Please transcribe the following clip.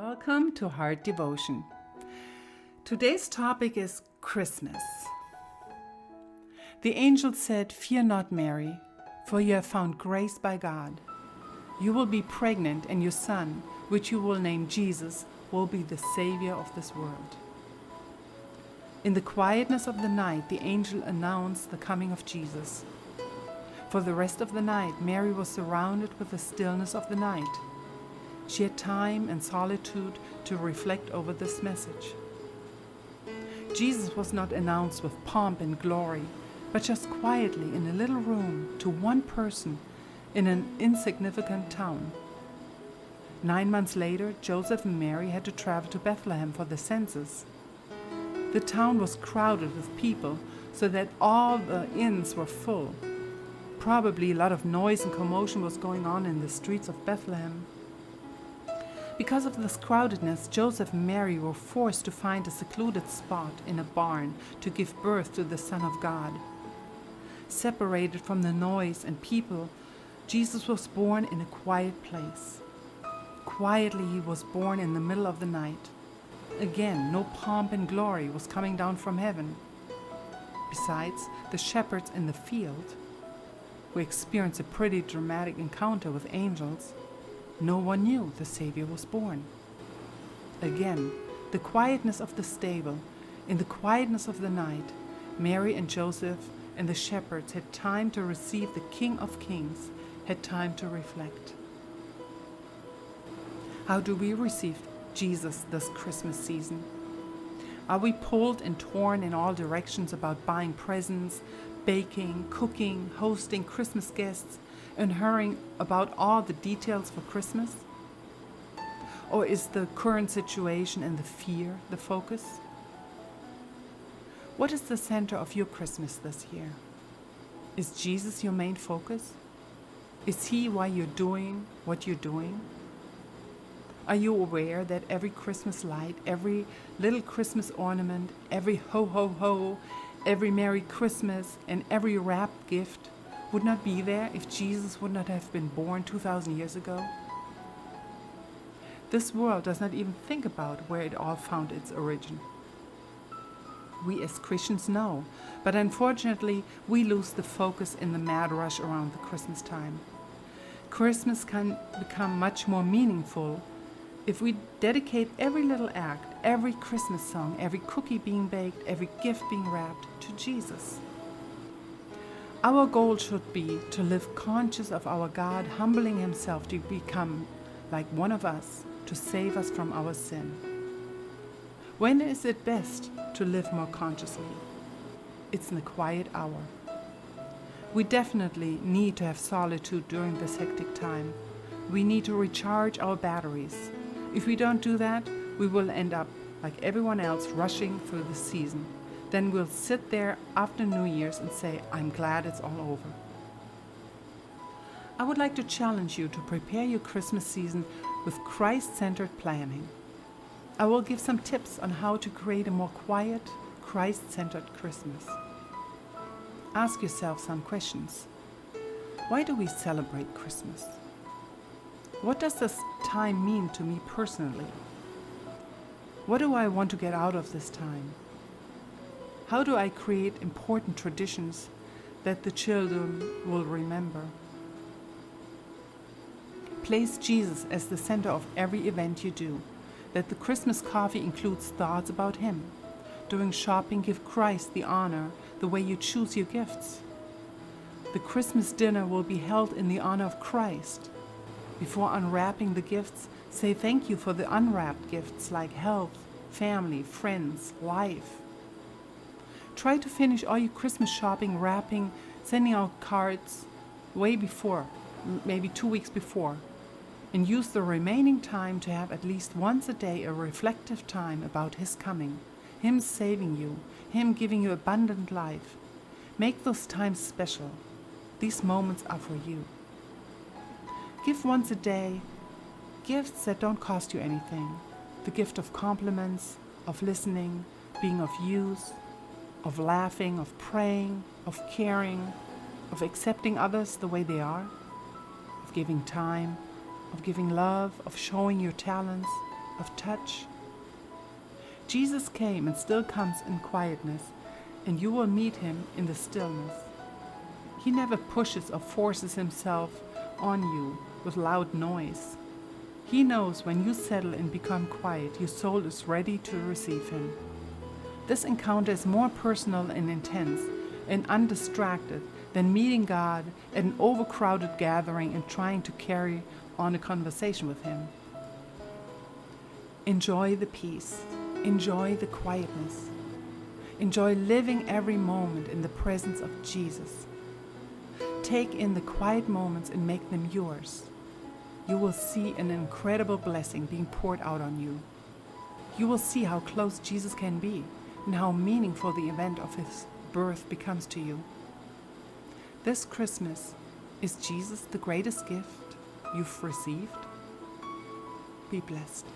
Welcome to Heart Devotion. Today's topic is Christmas. The angel said, "Fear not, Mary, for you have found grace by God. You will be pregnant, and your son, which you will name Jesus, will be the Savior of this world." In the quietness of the night, the angel announced the coming of Jesus. For the rest of the night, Mary was surrounded with the stillness of the night. She had time and solitude to reflect over this message. Jesus was not announced with pomp and glory, but just quietly in a little room to one person in an insignificant town. 9 months later, Joseph and Mary had to travel to Bethlehem for the census. The town was crowded with people so that all the inns were full. Probably a lot of noise and commotion was going on in the streets of Bethlehem. Because of this crowdedness, Joseph and Mary were forced to find a secluded spot in a barn to give birth to the Son of God. Separated from the noise and people, Jesus was born in a quiet place. Quietly, he was born in the middle of the night. Again, no pomp and glory was coming down from heaven. Besides, the shepherds in the field, who experienced a pretty dramatic encounter with angels, no one knew the Savior was born. Again, the quietness of the stable, in the quietness of the night, Mary and Joseph and the shepherds had time to receive the King of Kings, had time to reflect. How do we receive Jesus this Christmas season? Are we pulled and torn in all directions about buying presents, baking, cooking, hosting Christmas guests, and hurrying about all the details for Christmas? Or is the current situation and the fear the focus? What is the center of your Christmas this year? Is Jesus your main focus? Is he why you're doing what you're doing? Are you aware that every Christmas light, every little Christmas ornament, every ho ho ho, every Merry Christmas, and every wrapped gift would not be there if Jesus would not have been born 2,000 years ago? This world does not even think about where it all found its origin. We as Christians know, but unfortunately we lose the focus in the mad rush around the Christmas time. Christmas can become much more meaningful if we dedicate every little act, every Christmas song, every cookie being baked, every gift being wrapped to Jesus. Our goal should be to live conscious of our God humbling himself to become like one of us, to save us from our sin. When is it best to live more consciously? It's in the quiet hour. We definitely need to have solitude during this hectic time. We need to recharge our batteries. If we don't do that, we will end up like everyone else rushing through the season. Then we'll sit there after New Year's and say, "I'm glad it's all over." I would like to challenge you to prepare your Christmas season with Christ-centered planning. I will give some tips on how to create a more quiet, Christ-centered Christmas. Ask yourself some questions. Why do we celebrate Christmas? What does this time mean to me personally? What do I want to get out of this time? How do I create important traditions that the children will remember? Place Jesus as the center of every event you do. That the Christmas coffee includes thoughts about him. During shopping, give Christ the honor the way you choose your gifts. The Christmas dinner will be held in the honor of Christ. Before unwrapping the gifts, say thank you for the unwrapped gifts like health, family, friends, life. Try to finish all your Christmas shopping, wrapping, sending out cards way before, maybe 2 weeks before, and use the remaining time to have at least once a day a reflective time about his coming, him saving you, him giving you abundant life. Make those times special. These moments are for you. Give once a day gifts that don't cost you anything. The gift of compliments, of listening, being of use, of laughing, of praying, of caring, of accepting others the way they are, of giving time, of giving love, of showing your talents, of touch. Jesus came and still comes in quietness, and you will meet him in the stillness. He never pushes or forces himself on you with loud noise. He knows when you settle and become quiet, your soul is ready to receive him. This encounter is more personal and intense and undistracted than meeting God at an overcrowded gathering and trying to carry on a conversation with him. Enjoy the peace. Enjoy the quietness. Enjoy living every moment in the presence of Jesus. Take in the quiet moments and make them yours. You will see an incredible blessing being poured out on you. You will see how close Jesus can be and how meaningful the event of his birth becomes to you. This Christmas, is Jesus the greatest gift you've received? Be blessed.